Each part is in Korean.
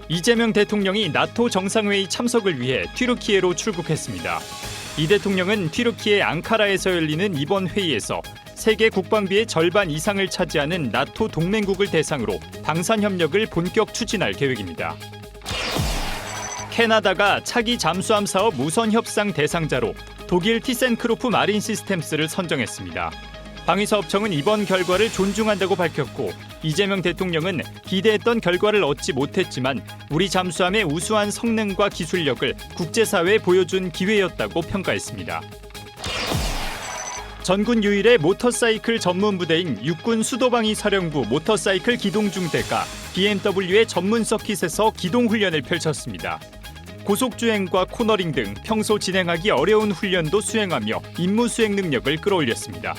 이재명 대통령이 나토 정상회의 참석을 위해 튀르키예로 출국했습니다. 이 대통령은 튀르키예 앙카라에서 열리는 이번 회의에서 세계 국방비의 절반 이상을 차지하는 나토 동맹국을 대상으로 방산 협력을 본격 추진할 계획입니다. 캐나다가 차기 잠수함 사업 우선 협상 대상자로 독일 티센크로프 마린 시스템스를 선정했습니다. 방위사업청은 이번 결과를 존중한다고 밝혔고, 이재명 대통령은 기대했던 결과를 얻지 못했지만 우리 잠수함의 우수한 성능과 기술력을 국제사회에 보여준 기회였다고 평가했습니다. 전군 유일의 모터사이클 전문 부대인 육군 수도방위 사령부 모터사이클 기동중대가 BMW의 전문 서킷에서 기동훈련을 펼쳤습니다. 고속주행과 코너링 등 평소 진행하기 어려운 훈련도 수행하며 임무 수행 능력을 끌어올렸습니다.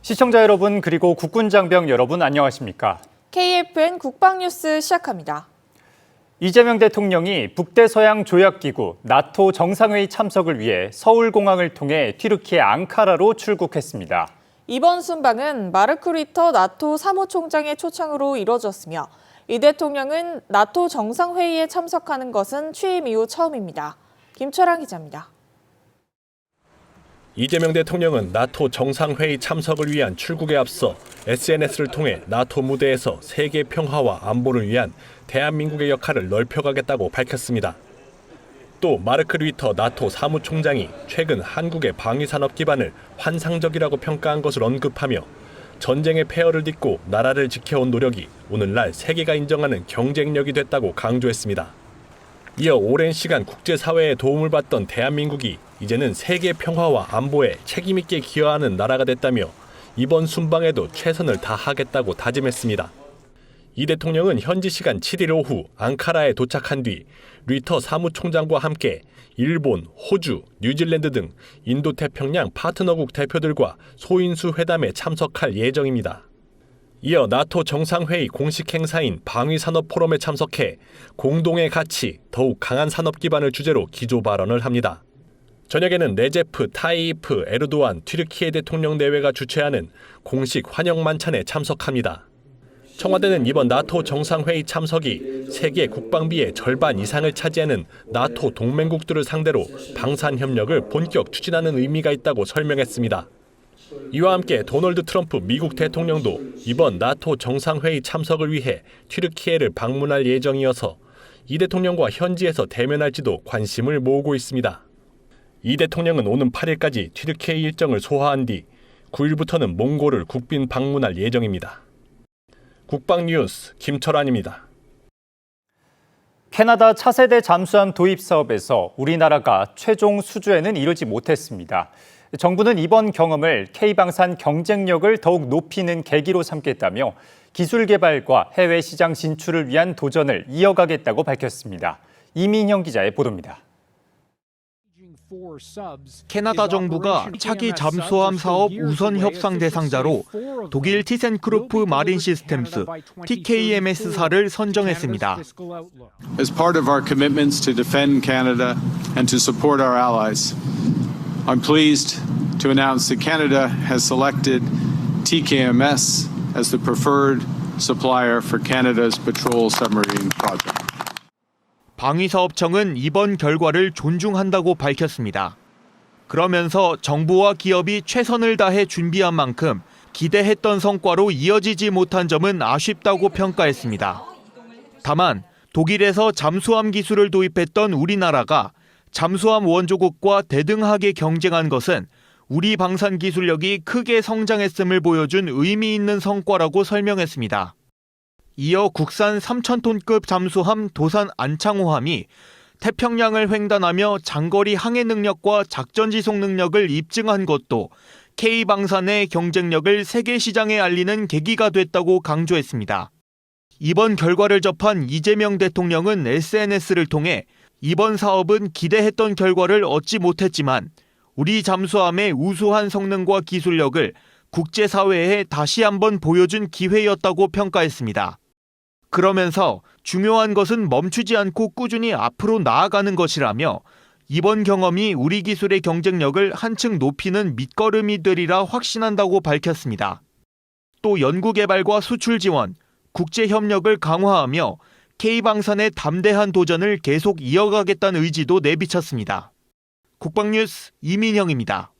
시청자 여러분, 그리고 국군장병 여러분, 안녕하십니까? KFN 국방뉴스 시작합니다. 이재명 대통령이 북대서양 조약기구 나토 정상회의 참석을 위해 서울공항을 통해 튀르키예 앙카라로 출국했습니다. 이번 순방은 마르크 리터 나토 사무총장의 초청으로 이뤄졌으며, 이 대통령은 나토 정상회의에 참석하는 것은 취임 이후 처음입니다. 김철랑 기자입니다. 이재명 대통령은 나토 정상회의 참석을 위한 출국에 앞서 SNS를 통해 나토 무대에서 세계 평화와 안보를 위한 대한민국의 역할을 넓혀가겠다고 밝혔습니다. 또 마르크 류터 나토 사무총장이 최근 한국의 방위산업 기반을 환상적이라고 평가한 것을 언급하며 전쟁의 폐허를 딛고 나라를 지켜온 노력이 오늘날 세계가 인정하는 경쟁력이 됐다고 강조했습니다. 이어 오랜 시간 국제사회의 도움을 받던 대한민국이 이제는 세계 평화와 안보에 책임있게 기여하는 나라가 됐다며 이번 순방에도 최선을 다하겠다고 다짐했습니다. 이 대통령은 현지 시간 7일 오후 앙카라에 도착한 뒤 리터 사무총장과 함께 일본, 호주, 뉴질랜드 등 인도태평양 파트너국 대표들과 소인수 회담에 참석할 예정입니다. 이어 나토 정상회의 공식 행사인 방위산업 포럼에 참석해 공동의 가치, 더욱 강한 산업 기반을 주제로 기조 발언을 합니다. 저녁에는 레제프 타이이프 에르도안 튀르키예 대통령 내외가 주최하는 공식 환영 만찬에 참석합니다. 청와대는 이번 나토 정상회의 참석이 세계 국방비의 절반 이상을 차지하는 나토 동맹국들을 상대로 방산 협력을 본격 추진하는 의미가 있다고 설명했습니다. 이와 함께 도널드 트럼프 미국 대통령도 이번 나토 정상회의 참석을 위해 튀르키예를 방문할 예정이어서 이 대통령과 현지에서 대면할지도 관심을 모으고 있습니다. 이 대통령은 오는 8일까지 튀르키예 일정을 소화한 뒤 9일부터는 몽골을 국빈 방문할 예정입니다. 국방뉴스 김철환입니다. 캐나다 차세대 잠수함 도입 사업에서 우리나라가 최종 수주에는 이르지 못했습니다. 정부는 이번 경험을 K방산 경쟁력을 더욱 높이는 계기로 삼겠다며 기술 개발과 해외 시장 진출을 위한 도전을 이어가겠다고 밝혔습니다. 이민형 기자의 보도입니다. 캐나다 정부가 차기 잠수함 사업 우선 협상 대상자로 독일 티센크로프 마린 시스템스 TKMS사를 선정했습니다. As part of our commitments to defend Canada and to support our allies, I'm pleased to announce that Canada has selected TKMS as the preferred supplier for Canada's patrol submarine project. 방위사업청은 이번 결과를 존중한다고 밝혔습니다. 그러면서 정부와 기업이 최선을 다해 준비한 만큼 기대했던 성과로 이어지지 못한 점은 아쉽다고 평가했습니다. 다만 독일에서 잠수함 기술을 도입했던 우리나라가 잠수함 원조국과 대등하게 경쟁한 것은 우리 방산 기술력이 크게 성장했음을 보여준 의미 있는 성과라고 설명했습니다. 이어 국산 3,000톤급 잠수함 도산 안창호함이 태평양을 횡단하며 장거리 항해 능력과 작전 지속 능력을 입증한 것도 K방산의 경쟁력을 세계 시장에 알리는 계기가 됐다고 강조했습니다. 이번 결과를 접한 이재명 대통령은 SNS를 통해 이번 사업은 기대했던 결과를 얻지 못했지만 우리 잠수함의 우수한 성능과 기술력을 국제사회에 다시 한번 보여준 기회였다고 평가했습니다. 그러면서 중요한 것은 멈추지 않고 꾸준히 앞으로 나아가는 것이라며 이번 경험이 우리 기술의 경쟁력을 한층 높이는 밑거름이 되리라 확신한다고 밝혔습니다. 또 연구개발과 수출 지원, 국제 협력을 강화하며 K방산의 담대한 도전을 계속 이어가겠다는 의지도 내비쳤습니다. 국방뉴스 이민영입니다.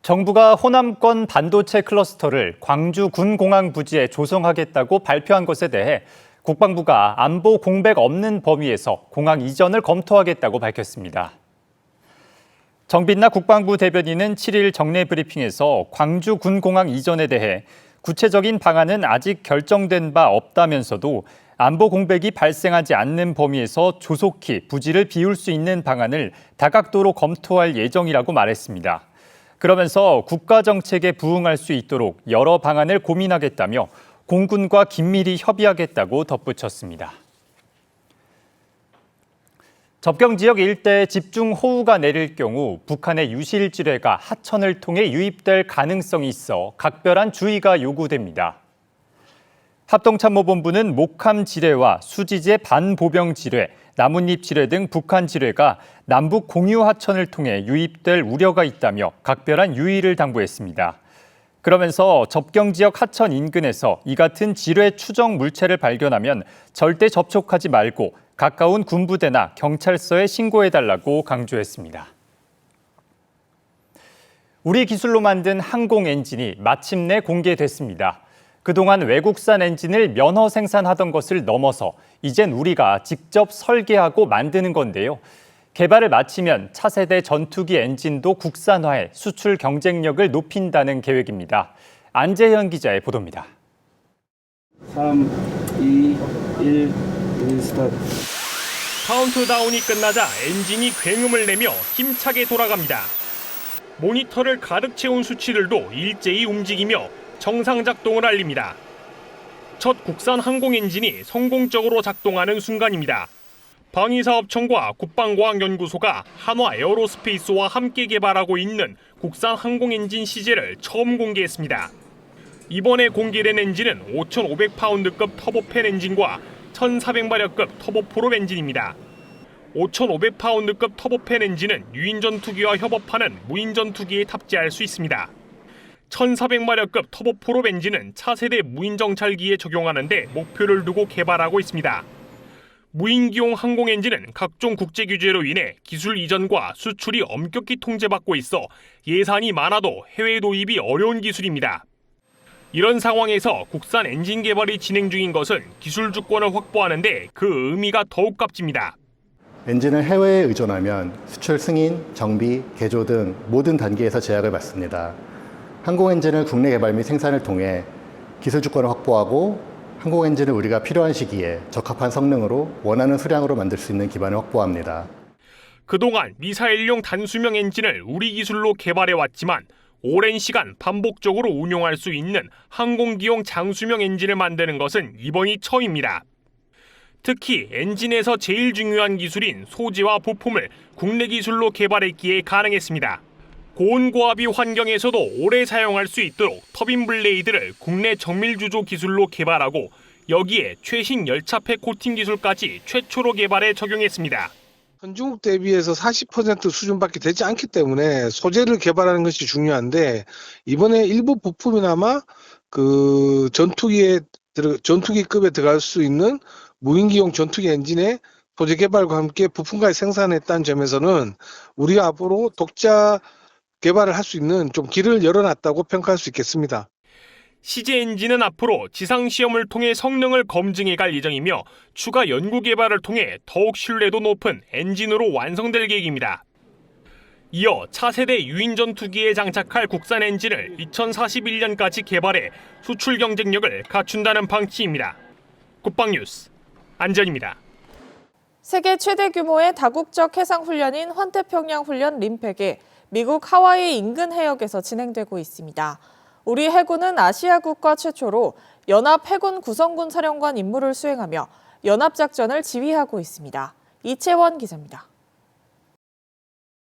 정부가 호남권 반도체 클러스터를 광주 군공항 부지에 조성하겠다고 발표한 것에 대해 국방부가 안보 공백 없는 범위에서 공항 이전을 검토하겠다고 밝혔습니다. 정빈나 국방부 대변인은 7일 정례 브리핑에서 광주 군공항 이전에 대해 구체적인 방안은 아직 결정된 바 없다면서도 안보 공백이 발생하지 않는 범위에서 조속히 부지를 비울 수 있는 방안을 다각도로 검토할 예정이라고 말했습니다. 그러면서 국가 정책에 부응할 수 있도록 여러 방안을 고민하겠다며 공군과 긴밀히 협의하겠다고 덧붙였습니다. 접경 지역 일대에 집중호우가 내릴 경우 북한의 유실지뢰가 하천을 통해 유입될 가능성이 있어 각별한 주의가 요구됩니다. 합동참모본부는 목함지뢰와 수지제 반보병지뢰, 나뭇잎지뢰 등 북한 지뢰가 남북 공유 하천을 통해 유입될 우려가 있다며 각별한 유의를 당부했습니다. 그러면서 접경 지역 하천 인근에서 이 같은 지뢰 추정 물체를 발견하면 절대 접촉하지 말고 가까운 군부대나 경찰서에 신고해달라고 강조했습니다. 우리 기술로 만든 항공 엔진이 마침내 공개됐습니다. 그동안 외국산 엔진을 면허 생산하던 것을 넘어서 이젠 우리가 직접 설계하고 만드는 건데요. 개발을 마치면 차세대 전투기 엔진도 국산화해 수출 경쟁력을 높인다는 계획입니다. 안재현 기자의 보도입니다. 3, 2, 1, 스타트. 카운트다운이 끝나자 엔진이 굉음을 내며 힘차게 돌아갑니다. 모니터를 가득 채운 수치들도 일제히 움직이며 정상 작동을 알립니다. 첫 국산 항공 엔진이 성공적으로 작동하는 순간입니다. 방위사업청과 국방과학연구소가 한화 에어로스페이스와 함께 개발하고 있는 국산 항공 엔진 시제를 처음 공개했습니다. 이번에 공개된 엔진은 5,500파운드급 터보팬 엔진과 1,400마력급 터보프롭 엔진입니다. 5,500파운드급 터보팬 엔진은 유인 전투기와 협업하는 무인 전투기에 탑재할 수 있습니다. 1,400마력급 터보프롭 엔진은 차세대 무인 정찰기에 적용하는데 목표를 두고 개발하고 있습니다. 무인기용 항공 엔진은 각종 국제 규제로 인해 기술 이전과 수출이 엄격히 통제받고 있어 예산이 많아도 해외 도입이 어려운 기술입니다. 이런 상황에서 국산 엔진 개발이 진행 중인 것은 기술 주권을 확보하는 데 그 의미가 더욱 값집니다. 엔진을 해외에 의존하면 수출 승인, 정비, 개조 등 모든 단계에서 제약을 받습니다. 항공 엔진을 국내 개발 및 생산을 통해 기술 주권을 확보하고 항공 엔진을 우리가 필요한 시기에 적합한 성능으로 원하는 수량으로 만들 수 있는 기반을 확보합니다. 그동안 미사일용 단수명 엔진을 우리 기술로 개발해왔지만 오랜 시간 반복적으로 운용할 수 있는 항공기용 장수명 엔진을 만드는 것은 이번이 처음입니다. 특히 엔진에서 제일 중요한 기술인 소재와 부품을 국내 기술로 개발했기에 가능했습니다. 고온고압이 환경에서도 오래 사용할 수 있도록 터빈 블레이드를 국내 정밀주조 기술로 개발하고 여기에 최신 열차팩 코팅 기술까지 최초로 개발해 적용했습니다. 선진국 대비해서 40% 수준밖에 되지 않기 때문에 소재를 개발하는 것이 중요한데 이번에 일부 부품이나마 그 전투기급에 들어갈 수 있는 무인기용 전투기 엔진의 소재 개발과 함께 부품까지 생산했다는 점에서는 우리가 앞으로 독자 개발을 할 수 있는 좀 길을 열어놨다고 평가할 수 있겠습니다. 시제 엔진은 앞으로 지상 시험을 통해 성능을 검증해 갈 예정이며 추가 연구 개발을 통해 더욱 신뢰도 높은 엔진으로 완성될 계획입니다. 이어 차세대 유인 전투기에 장착할 국산 엔진을 2041년까지 개발해 수출 경쟁력을 갖춘다는 방침입니다. 국방뉴스 안전입니다. 세계 최대 규모의 다국적 해상훈련인 환태평양 훈련 림팩이 미국 하와이 인근 해역에서 진행되고 있습니다. 우리 해군은 아시아 국가 최초로 연합 해군 구성군 사령관 임무를 수행하며 연합작전을 지휘하고 있습니다. 이채원 기자입니다.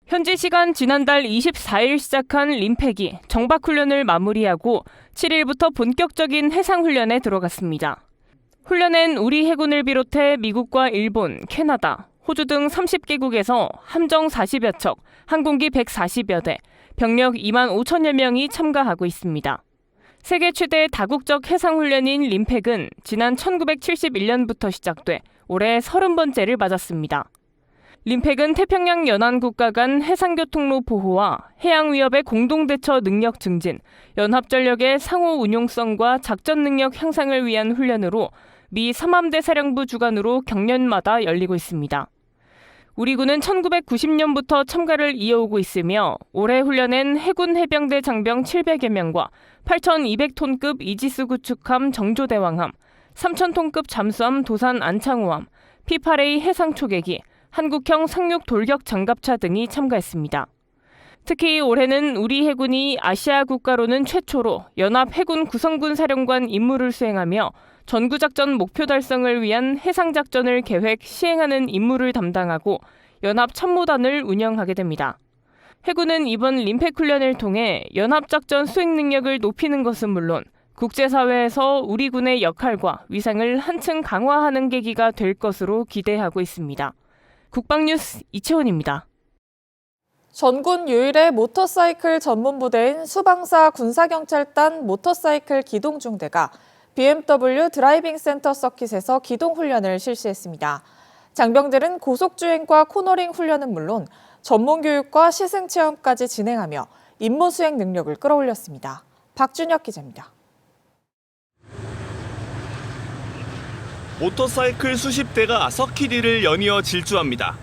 현지 시간 지난달 24일 시작한 림팩이 정박훈련을 마무리하고 7일부터 본격적인 해상훈련에 들어갔습니다. 훈련엔 우리 해군을 비롯해 미국과 일본, 캐나다, 호주 등 30개국에서 함정 40여 척, 항공기 140여 대, 병력 2만 5천여 명이 참가하고 있습니다. 세계 최대 다국적 해상훈련인 림팩은 지난 1971년부터 시작돼 올해 30번째를 맞았습니다. 림팩은 태평양 연안 국가 간 해상교통로 보호와 해양 위협의 공동대처 능력 증진, 연합전력의 상호 운용성과 작전 능력 향상을 위한 훈련으로 미 삼함대 사령부 주관으로 경년마다 열리고 있습니다. 우리 군은 1990년부터 참가를 이어오고 있으며 올해 훈련엔 해군 해병대 장병 700여 명과 8,200톤급 이지스 구축함 정조대왕함, 3,000톤급 잠수함 도산 안창호함, P-8A 해상 초계기, 한국형 상륙 돌격 장갑차 등이 참가했습니다. 특히 올해는 우리 해군이 아시아 국가로는 최초로 연합 해군 구성군 사령관 임무를 수행하며 전구작전 목표 달성을 위한 해상작전을 계획, 시행하는 임무를 담당하고 연합 참모단을 운영하게 됩니다. 해군은 이번 림팩 훈련을 통해 연합작전 수행 능력을 높이는 것은 물론 국제사회에서 우리 군의 역할과 위상을 한층 강화하는 계기가 될 것으로 기대하고 있습니다. 국방뉴스 이채원입니다. 전군 유일의 모터사이클 전문 부대인 수방사 군사경찰단 모터사이클 기동중대가 BMW 드라이빙 센터 서킷에서 기동훈련을 실시했습니다. 장병들은 고속주행과 코너링 훈련은 물론 전문교육과 시승체험까지 진행하며 임무수행 능력을 끌어올렸습니다. 박준혁 기자입니다. 모터사이클 수십 대가 서킷 위를 연이어 질주합니다.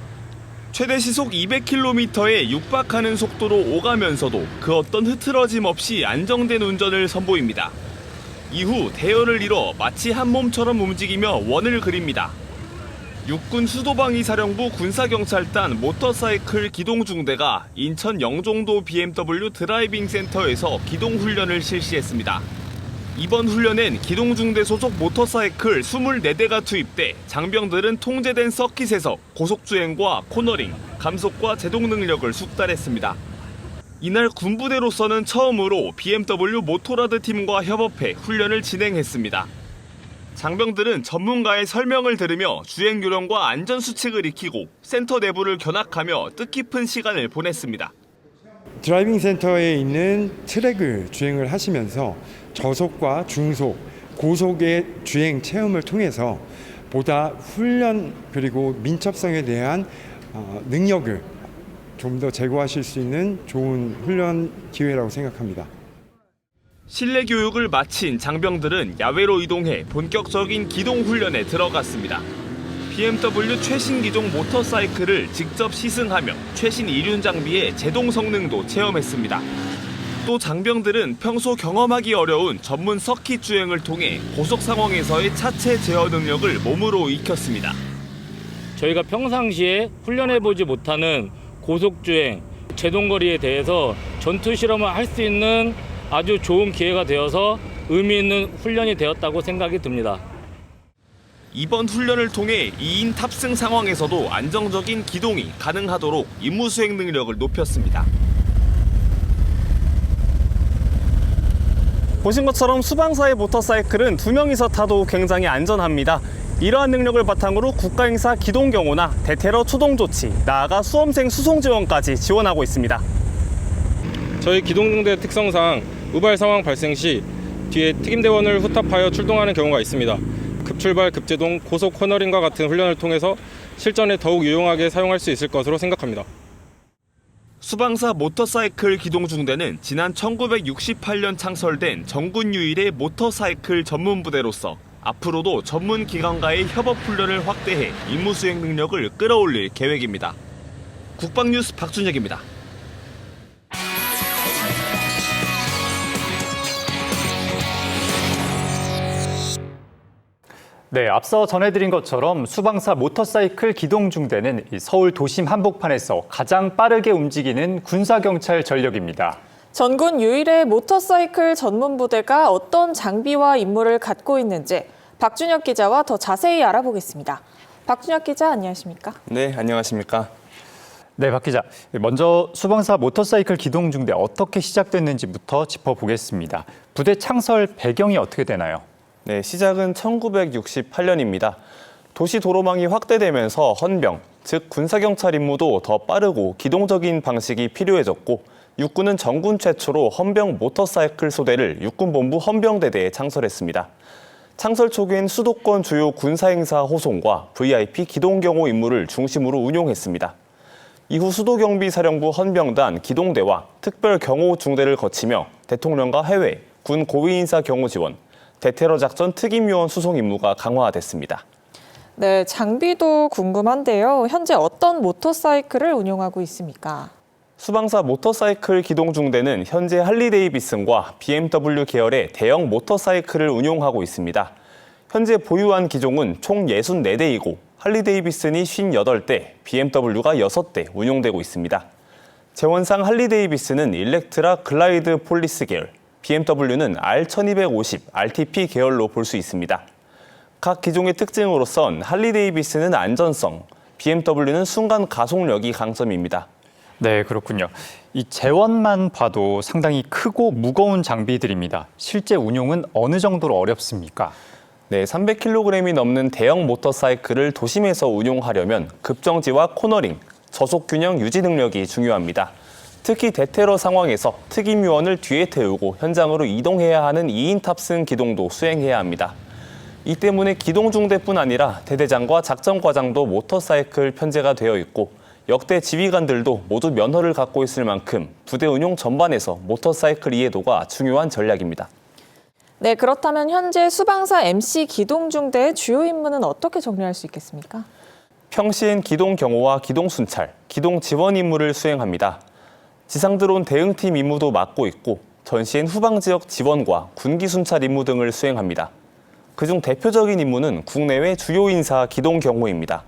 최대 시속 200km에 육박하는 속도로 오가면서도 그 어떤 흐트러짐 없이 안정된 운전을 선보입니다. 이후 대열을 이뤄 마치 한 몸처럼 움직이며 원을 그립니다. 육군 수도방위 사령부 군사경찰단 모터사이클 기동중대가 인천 영종도 BMW 드라이빙 센터에서 기동훈련을 실시했습니다. 이번 훈련엔 기동중대 소속 모터사이클 24대가 투입돼 장병들은 통제된 서킷에서 고속주행과 코너링, 감속과 제동 능력을 숙달했습니다. 이날 군부대로서는 처음으로 BMW 모토라드 팀과 협업해 훈련을 진행했습니다. 장병들은 전문가의 설명을 들으며 주행 요령과 안전 수칙을 익히고 센터 내부를 견학하며 뜻깊은 시간을 보냈습니다. 드라이빙 센터에 있는 트랙을 주행을 하시면서 저속과 중속, 고속의 주행 체험을 통해서 보다 훈련 그리고 민첩성에 대한 능력을 좀 더 제고하실 수 있는 좋은 훈련 기회라고 생각합니다. 실내 교육을 마친 장병들은 야외로 이동해 본격적인 기동 훈련에 들어갔습니다. BMW 최신 기종 모터사이클을 직접 시승하며 최신 이륜 장비의 제동 성능도 체험했습니다. 또 장병들은 평소 경험하기 어려운 전문 서킷 주행을 통해 고속 상황에서의 차체 제어 능력을 몸으로 익혔습니다. 저희가 평상시에 훈련해보지 못하는 고속주행, 제동거리에 대해서 전투 실험을 할 수 있는 아주 좋은 기회가 되어서 의미 있는 훈련이 되었다고 생각이 듭니다. 이번 훈련을 통해 2인 탑승 상황에서도 안정적인 기동이 가능하도록 임무 수행 능력을 높였습니다. 보신 것처럼 수방사의 모터사이클은 2명이서 타도 굉장히 안전합니다. 이러한 능력을 바탕으로 국가행사 기동 경호나 대테러 초동 조치, 나아가 수험생 수송 지원까지 지원하고 있습니다. 저희 기동중대 특성상 우발 상황 발생 시 뒤에 특임대원을 후탑하여 출동하는 경우가 있습니다. 급출발, 급제동, 고속 코너링과 같은 훈련을 통해서 실전에 더욱 유용하게 사용할 수 있을 것으로 생각합니다. 수방사 모터사이클 기동중대는 지난 1968년 창설된 전군 유일의 모터사이클 전문 부대로서 앞으로도 전문 기관과의 협업 훈련을 확대해 임무 수행 능력을 끌어올릴 계획입니다. 국방뉴스 박준혁입니다. 네, 앞서 전해드린 것처럼 수방사 모터사이클 기동중대는 서울 도심 한복판에서 가장 빠르게 움직이는 군사경찰 전력입니다. 전군 유일의 모터사이클 전문 부대가 어떤 장비와 임무를 갖고 있는지 박준혁 기자와 더 자세히 알아보겠습니다. 박준혁 기자, 안녕하십니까? 네, 안녕하십니까? 네, 박 기자. 먼저 수방사 모터사이클 기동중대 어떻게 시작됐는지부터 짚어보겠습니다. 부대 창설 배경이 어떻게 되나요? 네, 시작은 1968년입니다. 도시 도로망이 확대되면서 헌병, 즉 군사경찰 임무도 더 빠르고 기동적인 방식이 필요해졌고 육군은 정군 최초로 헌병 모터사이클 소대를 육군본부 헌병대대에 창설했습니다. 창설 초기엔 수도권 주요 군사행사 호송과 VIP 기동경호 임무를 중심으로 운용했습니다. 이후 수도경비사령부 헌병단 기동대와 특별경호중대를 거치며 대통령과 해외, 군 고위인사 경호 지원, 대테러 작전 특임요원 수송 임무가 강화됐습니다. 네, 장비도 궁금한데요. 현재 어떤 모터사이클을 운용하고 있습니까? 수방사 모터사이클 기동중대는 현재 할리데이비슨과 BMW 계열의 대형 모터사이클을 운용하고 있습니다. 현재 보유한 기종은 총 64대이고 할리데이비슨이 58대, BMW가 6대 운용되고 있습니다. 재원상 할리데이비슨은 일렉트라 글라이드 폴리스 계열, BMW는 R1250 RTP 계열로 볼 수 있습니다. 각 기종의 특징으로선 할리데이비슨은 안전성, BMW는 순간 가속력이 강점입니다. 네, 그렇군요. 이 재원만 봐도 상당히 크고 무거운 장비들입니다. 실제 운용은 어느 정도로 어렵습니까? 네, 300kg이 넘는 대형 모터사이클을 도심에서 운용하려면 급정지와 코너링, 저속 균형 유지 능력이 중요합니다. 특히 대테러 상황에서 특임요원을 뒤에 태우고 현장으로 이동해야 하는 2인 탑승 기동도 수행해야 합니다. 이 때문에 기동중대뿐 아니라 대대장과 작전과장도 모터사이클 편제가 되어 있고 역대 지휘관들도 모두 면허를 갖고 있을 만큼 부대 운용 전반에서 모터사이클 이해도가 중요한 전략입니다. 네, 그렇다면 현재 수방사 MC 기동중대의 주요 임무는 어떻게 정리할 수 있겠습니까? 평시엔 기동 경호와 기동 순찰, 기동 지원 임무를 수행합니다. 지상 드론 대응팀 임무도 맡고 있고 전시엔 후방 지역 지원과 군기 순찰 임무 등을 수행합니다. 그중 대표적인 임무는 국내외 주요 인사 기동 경호입니다.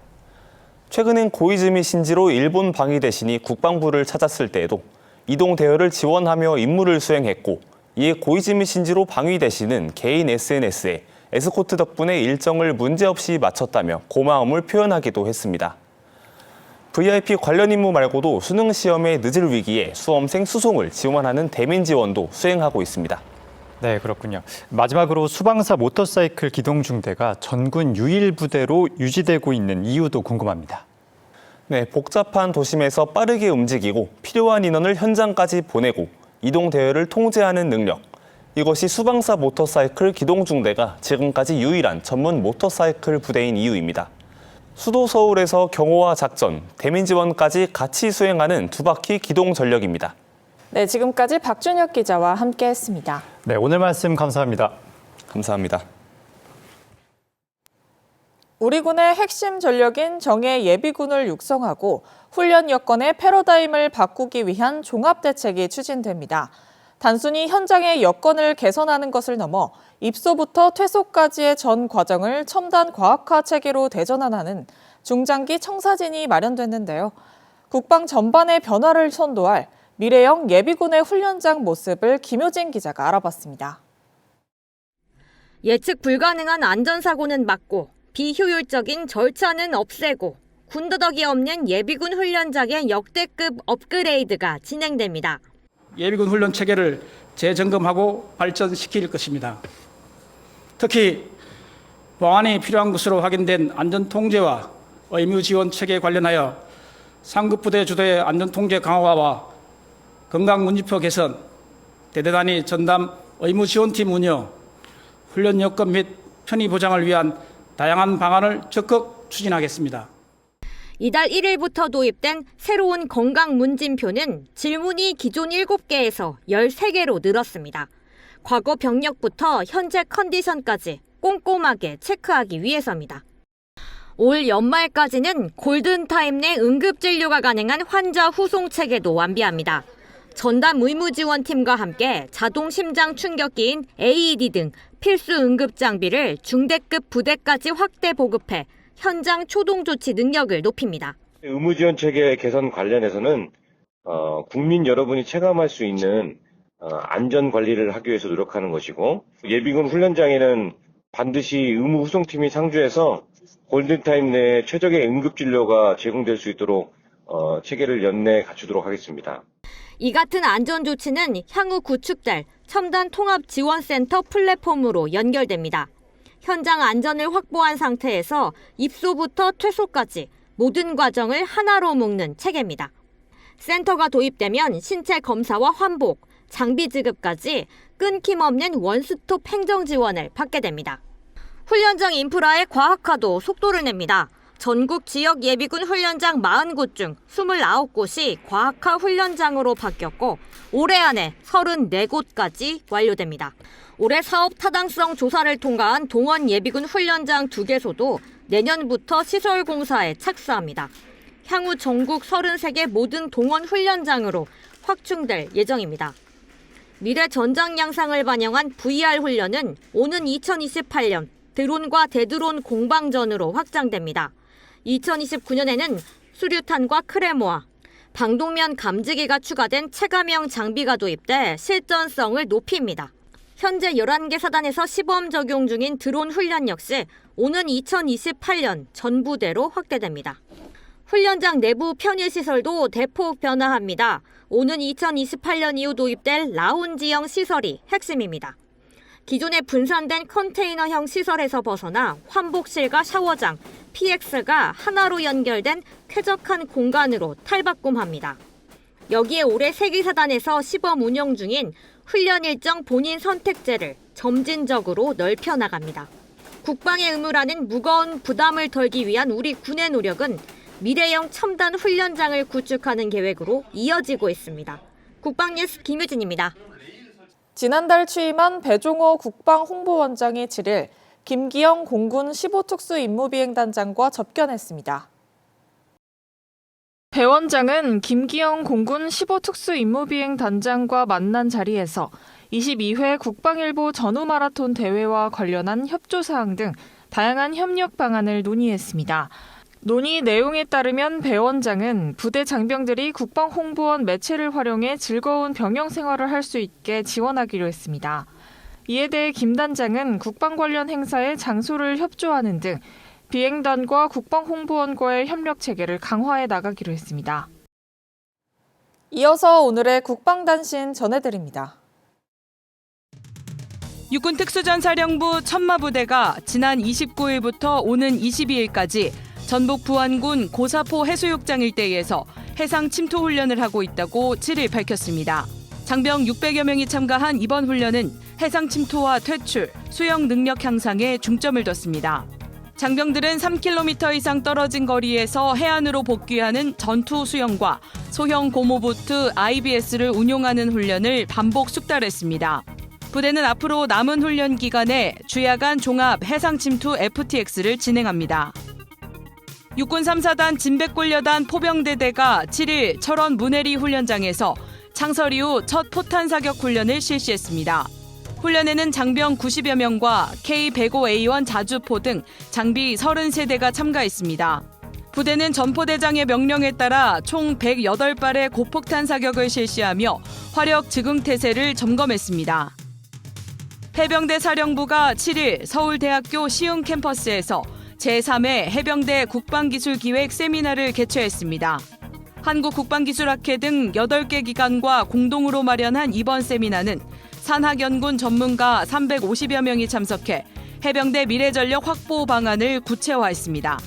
최근엔 고이즈미 신지로 일본 방위 대신이 국방부를 찾았을 때에도 이동 대열을 지원하며 임무를 수행했고 이에 고이즈미 신지로 방위 대신은 개인 SNS에 에스코트 덕분에 일정을 문제없이 마쳤다며 고마움을 표현하기도 했습니다. VIP 관련 임무 말고도 수능 시험의 늦을 위기에 수험생 수송을 지원하는 대민 지원도 수행하고 있습니다. 네, 그렇군요. 마지막으로 수방사 모터사이클 기동중대가 전군 유일 부대로 유지되고 있는 이유도 궁금합니다. 네, 복잡한 도심에서 빠르게 움직이고 필요한 인원을 현장까지 보내고 이동 대열을 통제하는 능력. 이것이 수방사 모터사이클 기동중대가 지금까지 유일한 전문 모터사이클 부대인 이유입니다. 수도 서울에서 경호와 작전, 대민 지원까지 같이 수행하는 두 바퀴 기동 전력입니다. 네, 지금까지 박준혁 기자와 함께했습니다. 네, 오늘 말씀 감사합니다. 감사합니다. 우리 군의 핵심 전력인 정예 예비군을 육성하고 훈련 여건의 패러다임을 바꾸기 위한 종합대책이 추진됩니다. 단순히 현장의 여건을 개선하는 것을 넘어 입소부터 퇴소까지의 전 과정을 첨단 과학화 체계로 대전환하는 중장기 청사진이 마련됐는데요. 국방 전반의 변화를 선도할 미래형 예비군의 훈련장 모습을 김효진 기자가 알아봤습니다. 예측 불가능한 안전사고는 막고 비효율적인 절차는 없애고 군더더기 없는 예비군 훈련장의 역대급 업그레이드가 진행됩니다. 예비군 훈련 체계를 재점검하고 발전시킬 것입니다. 특히 보완이 필요한 것으로 확인된 안전통제와 의무지원 체계 관련하여 상급 부대 주도의 안전통제 강화와 건강문지표 개선, 대대단위 전담 의무지원팀 운영, 훈련 여건 및 편의 보장을 위한 다양한 방안을 적극 추진하겠습니다. 이달 1일부터 도입된 새로운 건강문진표는 질문이 기존 7개에서 13개로 늘었습니다. 과거 병력부터 현재 컨디션까지 꼼꼼하게 체크하기 위해서입니다. 올 연말까지는 골든타임 내 응급진료가 가능한 환자 후송 체계도 완비합니다. 전담 의무지원팀과 함께 자동 심장 충격기인 AED 등 필수 응급 장비를 중대급 부대까지 확대 보급해 현장 초동 조치 능력을 높입니다. 의무지원 체계 개선 관련해서는 국민 여러분이 체감할 수 있는 안전 관리를 하기 위해서 노력하는 것이고, 예비군 훈련장에는 반드시 의무 후송팀이 상주해서 골든타임 내에 최적의 응급진료가 제공될 수 있도록 체계를 연내 갖추도록 하겠습니다. 이 같은 안전조치는 향후 구축될 첨단 통합지원센터 플랫폼으로 연결됩니다. 현장 안전을 확보한 상태에서 입소부터 퇴소까지 모든 과정을 하나로 묶는 체계입니다. 센터가 도입되면 신체 검사와 환복, 장비 지급까지 끊김없는 원스톱 행정 지원을 받게 됩니다. 훈련장 인프라의 과학화도 속도를 냅니다. 전국 지역 예비군 훈련장 40곳 중 29곳이 과학화 훈련장으로 바뀌었고 올해 안에 34곳까지 완료됩니다. 올해 사업 타당성 조사를 통과한 동원 예비군 훈련장 2개소도 내년부터 시설 공사에 착수합니다. 향후 전국 33개 모든 동원 훈련장으로 확충될 예정입니다. 미래 전장 양상을 반영한 VR 훈련은 오는 2028년 드론과 대드론 공방전으로 확장됩니다. 2029년에는 수류탄과 크레모아, 방독면 감지기가 추가된 체감형 장비가 도입돼 실전성을 높입니다. 현재 11개 사단에서 시범 적용 중인 드론 훈련 역시 오는 2028년 전부대로 확대됩니다. 훈련장 내부 편의시설도 대폭 변화합니다. 오는 2028년 이후 도입될 라운지형 시설이 핵심입니다. 기존의 분산된 컨테이너형 시설에서 벗어나 환복실과 샤워장, PX가 하나로 연결된 쾌적한 공간으로 탈바꿈합니다. 여기에 올해 3개 사단에서 시범 운영 중인 훈련 일정 본인 선택제를 점진적으로 넓혀 나갑니다. 국방의 의무라는 무거운 부담을 덜기 위한 우리 군의 노력은 미래형 첨단 훈련장을 구축하는 계획으로 이어지고 있습니다. 국방뉴스 김유진입니다. 지난달 취임한 배종호 국방홍보원장이 7일 김기영 공군 15특수임무비행단장과 접견했습니다. 배 원장은 김기영 공군 15특수임무비행단장과 만난 자리에서 22회 국방일보 전후마라톤 대회와 관련한 협조사항 등 다양한 협력 방안을 논의했습니다. 논의 내용에 따르면 배 원장은 부대 장병들이 국방홍보원 매체를 활용해 즐거운 병영 생활을 할 수 있게 지원하기로 했습니다. 이에 대해 김 단장은 국방 관련 행사에 장소를 협조하는 등 비행단과 국방홍보원과의 협력 체계를 강화해 나가기로 했습니다. 이어서 오늘의 국방단신 전해드립니다. 육군특수전사령부 천마부대가 지난 29일부터 오는 22일까지 전북 부안군 고사포 해수욕장 일대에서 해상 침투 훈련을 하고 있다고 7일 밝혔습니다. 장병 600여 명이 참가한 이번 훈련은 해상 침투와 퇴출, 수영 능력 향상에 중점을 뒀습니다. 장병들은 3km 이상 떨어진 거리에서 해안으로 복귀하는 전투 수영과 소형 고모보트 IBS를 운용하는 훈련을 반복 숙달했습니다. 부대는 앞으로 남은 훈련 기간에 주야간 종합 해상 침투 FTX를 진행합니다. 육군 3사단 진백골여단 포병대대가 7일 철원 문해리 훈련장에서 창설 이후 첫 포탄 사격 훈련을 실시했습니다. 훈련에는 장병 90여 명과 K105A1 자주포 등 장비 33대가 참가했습니다. 부대는 전포대장의 명령에 따라 총 108발의 고폭탄 사격을 실시하며 화력 즉응태세를 점검했습니다. 해병대 사령부가 7일 서울대학교 시흥 캠퍼스에서 제3회 해병대 국방기술기획 세미나를 개최했습니다. 한국국방기술학회 등 8개 기관과 공동으로 마련한 이번 세미나는 산학연군 전문가 350여 명이 참석해 해병대 미래전력 확보 방안을 구체화했습니다.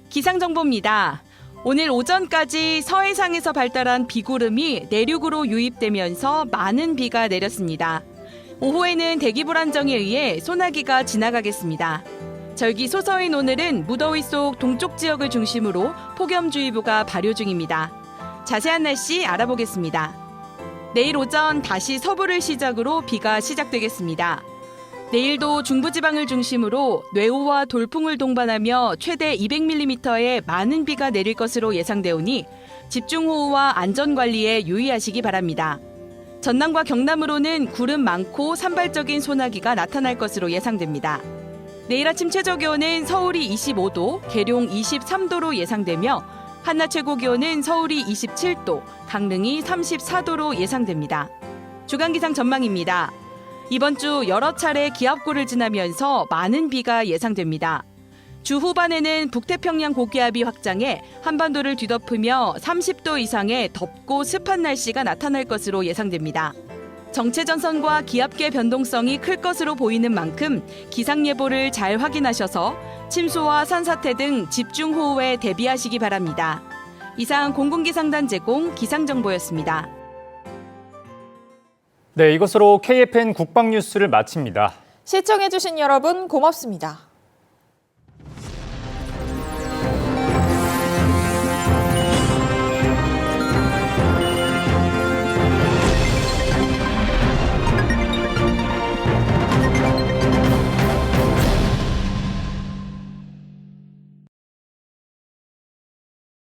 기상정보입니다. 오늘 오전까지 서해상에서 발달한 비구름이 내륙으로 유입되면서 많은 비가 내렸습니다. 오후에는 대기 불안정에 의해 소나기가 지나가겠습니다. 절기 소서인 오늘은 무더위 속 동쪽 지역을 중심으로 폭염주의보가 발효 중입니다. 자세한 날씨 알아보겠습니다. 내일 오전 다시 서부를 시작으로 비가 시작되겠습니다. 내일도 중부지방을 중심으로 뇌우와 돌풍을 동반하며 최대 200mm의 많은 비가 내릴 것으로 예상되오니 집중호우와 안전관리에 유의하시기 바랍니다. 전남과 경남으로는 구름 많고 산발적인 소나기가 나타날 것으로 예상됩니다. 내일 아침 최저기온은 서울이 25도, 계룡 23도로 예상되며 한낮 최고기온은 서울이 27도, 강릉이 34도로 예상됩니다. 주간기상 전망입니다. 이번 주 여러 차례 기압골을 지나면서 많은 비가 예상됩니다. 주 후반에는 북태평양 고기압이 확장해 한반도를 뒤덮으며 30도 이상의 덥고 습한 날씨가 나타날 것으로 예상됩니다. 정체전선과 기압계 변동성이 클 것으로 보이는 만큼 기상예보를 잘 확인하셔서 침수와 산사태 등 집중호우에 대비하시기 바랍니다. 이상 공군기상단 제공 기상정보였습니다. 네, 이것으로 KFN 국방뉴스를 마칩니다. 시청해주신 여러분 고맙습니다.